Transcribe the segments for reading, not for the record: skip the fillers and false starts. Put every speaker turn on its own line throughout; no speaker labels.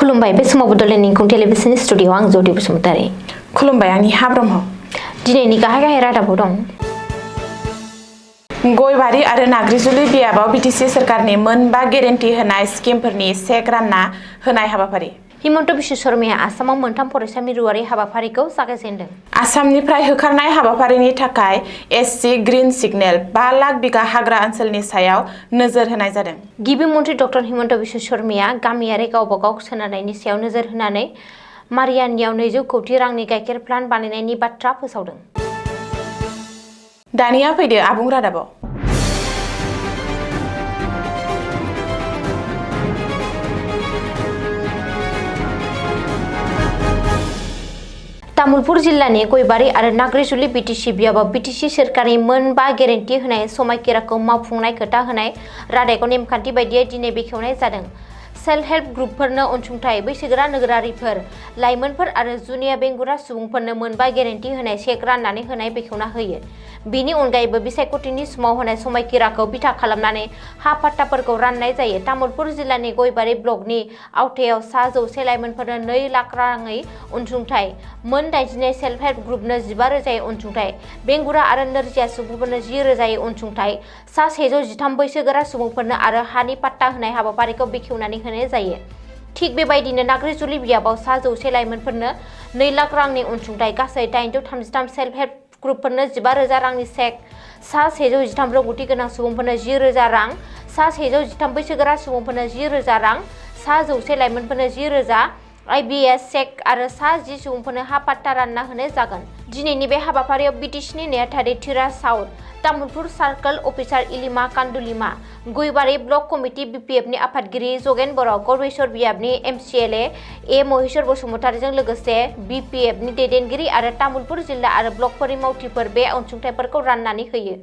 खुलुमबाय बे समाव बड'लेण्ड इंखं टेलिभिजन स्टुडिअ आं ज्योति बसुमतारी।
खुलुमबाय आंनि हा ब्रह्म।
दिनैनि गाहाय रादाबाव दं।
गयबारि आरो नाग्रिजुलि बियाबाव बिटिसि सरकारनि मोनबा गेरेन्टि होनाय स्किमफोरनि चेक रानना होनाय हाबाफारि।
हिमन्त बिश्व शर्माया आसामाव मोनथाम फरायसा मिरुआरि हाबाफारिखौ जागायजेनदों।
आसामनिफ्राय होखारनाय हाबाफारिनि थाखाय एससि ग्रीन सिगनेल 5 लाख बिगा हाग्रा ओनसोलनि सायाव नोजोर होनाय जादों।
गिबि मन्त्रि डक्टर हिमन्त बिश्व शर्माया गामियारि गावबागाव सोनारनायनि सायाव नोजोर होनानै मारियानियाव 200 कौटि रांनि गाइखेर प्लान्ट बानायनायनि बाथ्रा फोसावदों।
दानिया फैदो आबुं रादाबाव।
तामुलपुर जिल्लानि गयबारि आरो नाग्रिजुलि बिटिसि बियाबाव बिटिसि सोरखारनि मोनबा गेरेन्टि होनाय समायखिराखौ मावफुंनाय खोथा होनाय रादायखौ नेमखान्थि बायदियै दिनै बेखेवनाय जादों। सेल्फ हेल्प ग्रुपफोरनो अनसुंथाइ, बैसोगोरा नोगोरारिफोर, लाइमोनफोर आरो जुनिया बेंगुरा सुबुंफोरनो मोनबा गेरेन्टि होनाय चेक राननानै होनाय बेखेवना होयो। बेनि अनगायैबो बिसायख'थिनि समाव होनाय समायखिराखौ बिथा खालामनानै हा पाट्टाफोरखौ राननाय जायो। तामुलपुर जिल्लानि गयबारि ब्लकनि आवथायाव सा 100 लाइमोनफोरनो 2 लाख राङै अनसुंथाइ, मोन 89 सेल्फ हेल्प ग्रुपनो 15,000 अनसुंथाइ, बेंगुरा आरो नोरजिया सुबुंफोरनो 10,000 अनसुंथाइ, सा 113 बैसोगोरा सुबुंफोरनो आरो हानि पाट्टा होनाय हाबाफारिखौ बेखेवनानै होनाय जायो। थिग बेबायदिनो नाग्रिजुलि बियाबाव सा 100 लाइमोनफोरनो 2 लाख रांनि अनसुंथाइ, गासै 833 सेल्फ हेल्प ग्रुपफोरनो 15,000 रांनि चेक, सा 113 रोंगौथि गोनां सुबुंफोरनो 10,000 रां, सा 113 बैसोगोरा सुबुंफोरनो 10,000 रां, सा 100 लाइमोनफोरनो 10,000 IBS चेक आरो सा 10 सुबुंफोरनो हा पाट्टा रानना होनाय जागोन। दिनैनि बे हाबाफारियाव बिटिसिनि नेहाथारि थिरा साउथ, तामुलपुर सार्कल अफिसार इलिमा कान्दुलिमा, गयबारि ब्लक कमिटि बिपिएफनि आफादगिरि जगेन बर', गौरेश्वर बियाबनि MCLA ए महेश्वर बसुमतारीजों लोगोसे बिपिएफनि दैदेनगिरि आरो तामुलपुर जिल्ला आरो ब्लकफोरनि मावथिफोर बे अनसुंथाइफोरखौ राननानै होयो।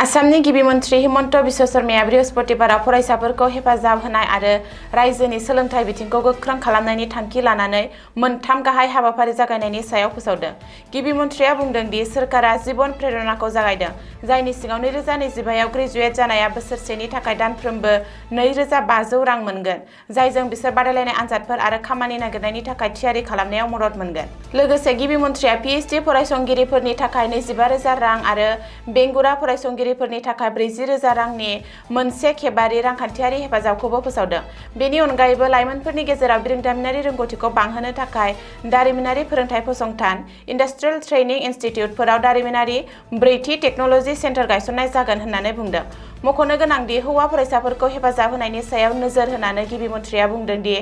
आसामनि गिबि मन्त्रि हिमन्त बिश्व शर्माया बृहस्पतिबाराव फरायसाफोरखौ हेफाजाब होनाय आरो रायजोनि सोलोंथाइ बिथिंखौ गोख्रों खालामनायनि थांखि लानानै मोनथाम गाहाय हाबाफारि जागायनायनि सायाव फोसावदों। गिबि मन्थ्रिया बुंदों दि सोरखारा जीवन प्रेरणाखौ जागायदों, जायनि सिङाव 2025 आव ग्रेजुवेट जानाया बोसोरसेनि थाखाय दानफ्रोमबो 2,500 रां मोनगोन, जायजों बिसोर बादायलायनाय आनजादफोर आरो खामानि नागिरनायनि थाखाय थियारि खालामनायाव मदद मोनगोन। लोगोसे गिबि मन्थ्रिया PhD फरायसंगिरिफोरनि थाखाय 25,000 रां आरो बेंगुरा फरायसंगिरिफोरनि थाखाय 40,000 रांनि मोनसे खेबारि रांखान्थियारि हेफाजाबखौबो फोसावदों। बेनि अनगायैबो लाइमोनफोरनि गेजेराव बिरोंदामिनारि रोंगौथिखौ बांहोनो थाखाय दारिमिनारि फोरोंथाय फसंथान, इन्डास्ट्रियेल ट्रेनिं इनस्टिट्युटफोराव दारिमिनारि 4थि टेक्न'लजि सेन्टार गायसननाय जागोन होननानै बुंदों। मख'नो गोनांदि हौवा फरायसाफोरखौ हेफाजाब होनायनि सायाव नोजोर होनानै गिबि मन्थ्रिया बुंदों दि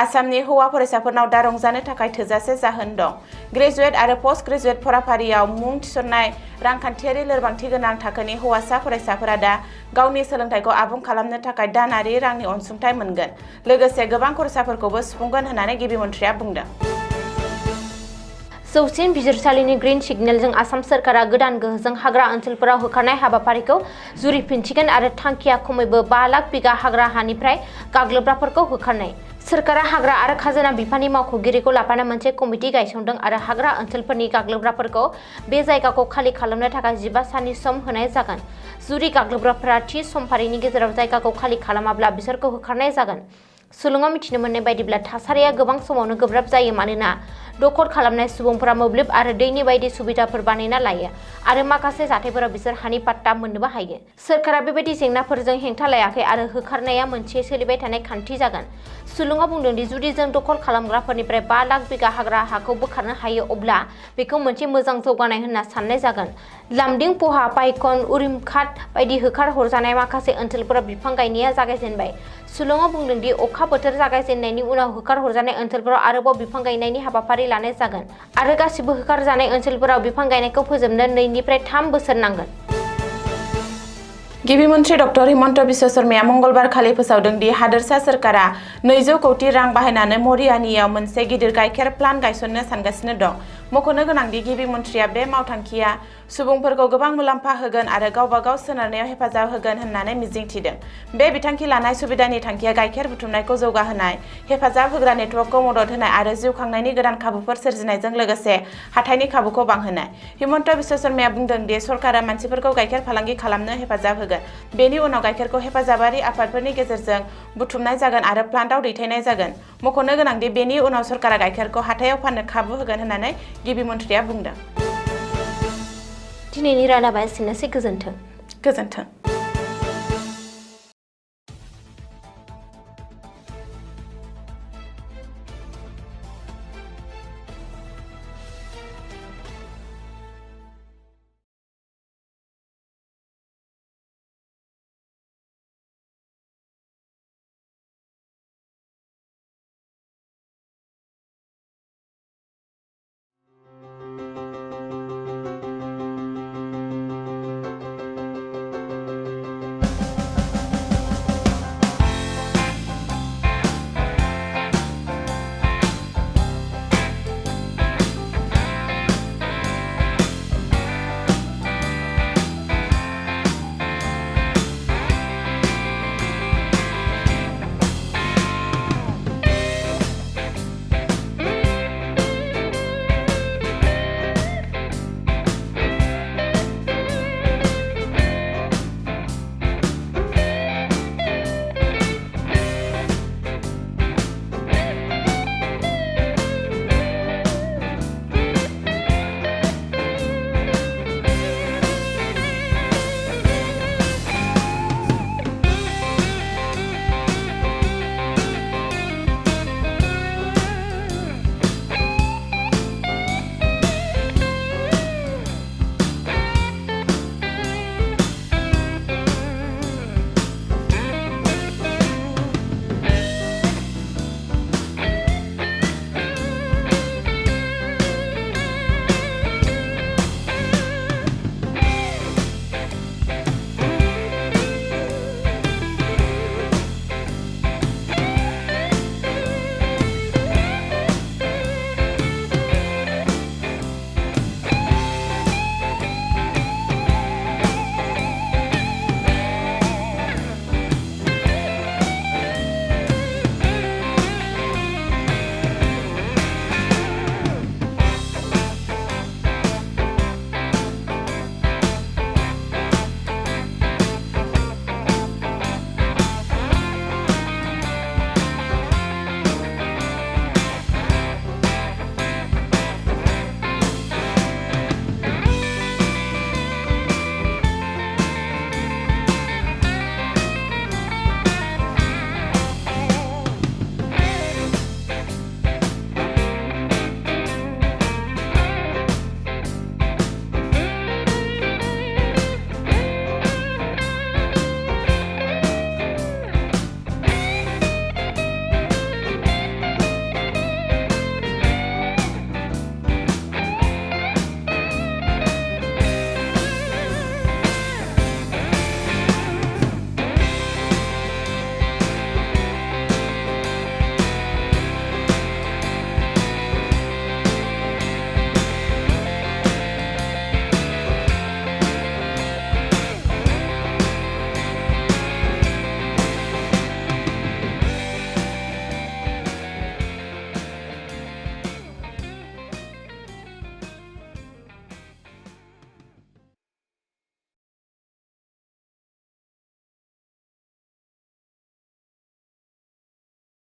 आसामनि हौवा फरायसाफोरनाव दा रंजानो थाखाय थोजासे जाहोन दं। ग्रेजुवेट आरो पोस्ट ग्रेजुवेट फराफारियाव मुं थिसननाय रांखान्थियारि लोरबांथि गोनां थाखोनि हौवासा फरायसाफोरा दा गावनि सोलोंथाइखौ आबुं खालामनो थाखाय दानारि रांनि अनसुंथाइ मोनगोन, लोगोसे गोबां खरसाफोरखौबो सुफुंगोन होननानै गिबि मन्थ्रिया बुंदों।
जौसिन बिजिरसालिनि ग्रीन सिगनेलजों आसाम सोरखारा गोदान गोहोजों हाग्रा ओनसोलफोराव होखारनाय हाबाफारिखौ जुरिफिनसिगोन आरो थांखिया खमैबो 5 लाख बिगा हाग्रा हानिफ्राय गाग्लोबग्राफोरखौ होखारनाय। सोरखारा हाग्रा आरो खाजोना बिफाननि मावख'गिरिखौ लाफाना मोनसे कमिटि गायसनदों आरो हाग्रा ओनसोलफोरनि गाग्लोबग्राफोरखौ बे जायगाखौ खालि खालामनो थाखाय 15 साननि सम होनाय जागोन। जुदि गाग्लोबग्राफोरा थि समफारिनि गेजेराव जायगाखौ खालि खालामाब्ला बिसोरखौ होखारनाय जागोन। सुलुङाव मिथिनो मोननाय बायदिब्ला थासारिया गोबां समावनो गोब्राब जायो मानोना दखल खालामनाय सुबुंफोरा मोब्लिब आरो दैनि बायदि सुबिदाफोर बानायना लायो आरो माखासे जाथायफोराव बिसोर हानि पाट्टा मोननोबो हायो। सोरखारा बेबायदि जेंनाफोरजों हेंथा लायाखै आरो होखारनाया मोनसे सोलिबाय थानाय खान्थि जागोन। सुलुङा बुंदों दि जुदि जों दखल खालामग्राफोरनिफ्राय 5 लाख बिगा हाग्रा हाखौ बोखारनो हायो अब्ला बेखौ मोनसे मोजां जौगानाय होनना साननाय जागोन। लामदिं, पहा, पाइकन, उरिमघाट बायदि होखार हरजानाय माखासे ओनसोलफोराव बिफां गायनाया जागायजेनबाय। सुलुङा बुंदों दि अखा बोथोर जागायजेननायनि उनाव होखार हरजानाय ओनसोलफोराव आरोबाव बिफां गायनायनि हाबाफारि लानाय जागोन आरो गासिबो होखारजानाय ओनसोलफोराव बिफां गायनायखौ फोजोबनो 2 निफ्राय 3 बोसोर नांगोन।
गिबि मन्त्रि डक्टर हिमन्त बिश्व शर्माया मंगलबार खालि फोसावदों दि हादोरसा सोरखारा 200 कौटि रां बाहायनानै मरियानियाव मोनसे गिदिर गाइखेर प्लान्ट गायसननो सानगासिनो दं। मख'नो गोनांदि गिबि मन्थ्रिया बे मावथांखिया सुबुंफोरखौ गोबां मुलाम्फा होगोन आरो गावबा गाव सोनारनायाव हेफाजाब होगोन होननानै मिजिंथिदों। बे बिथांखि लानाय सुबिदानि थांखिया गाइखेर बुथुमनायखौ जौगाहोनाय, हेफाजाब होग्रा नेटवर्कखौ मदद होनाय आरो जिउ खांनायनि गोदान खाबुफोर सोरजिनायजों लोगोसे हाथाइनि खाबुखौ बांहोनाय। हिमन्त बिश्व शर्माया बुंदों दि सरकारा मानसिफोरखौ गाइखेर फालांगि खालामनो हेफाजाब होगोन। बेनि उनाव गाइखेरखौ हेफाजाबारि आफादफोरनि गेजेरजों बुथुमनाय जागोन आरो प्लान्टआव दैथायनाय जागोन। मख'नो गोनांदि बेनि उनाव सरकारा गाइखेरखौ हाथायाव फाननो खाबु होगोन होननानै गिबि मन्थ्रिया बुंदों।
दिनैनि रादाबा एसेनोसै। गोजोन्थों।
गोजोन्थों।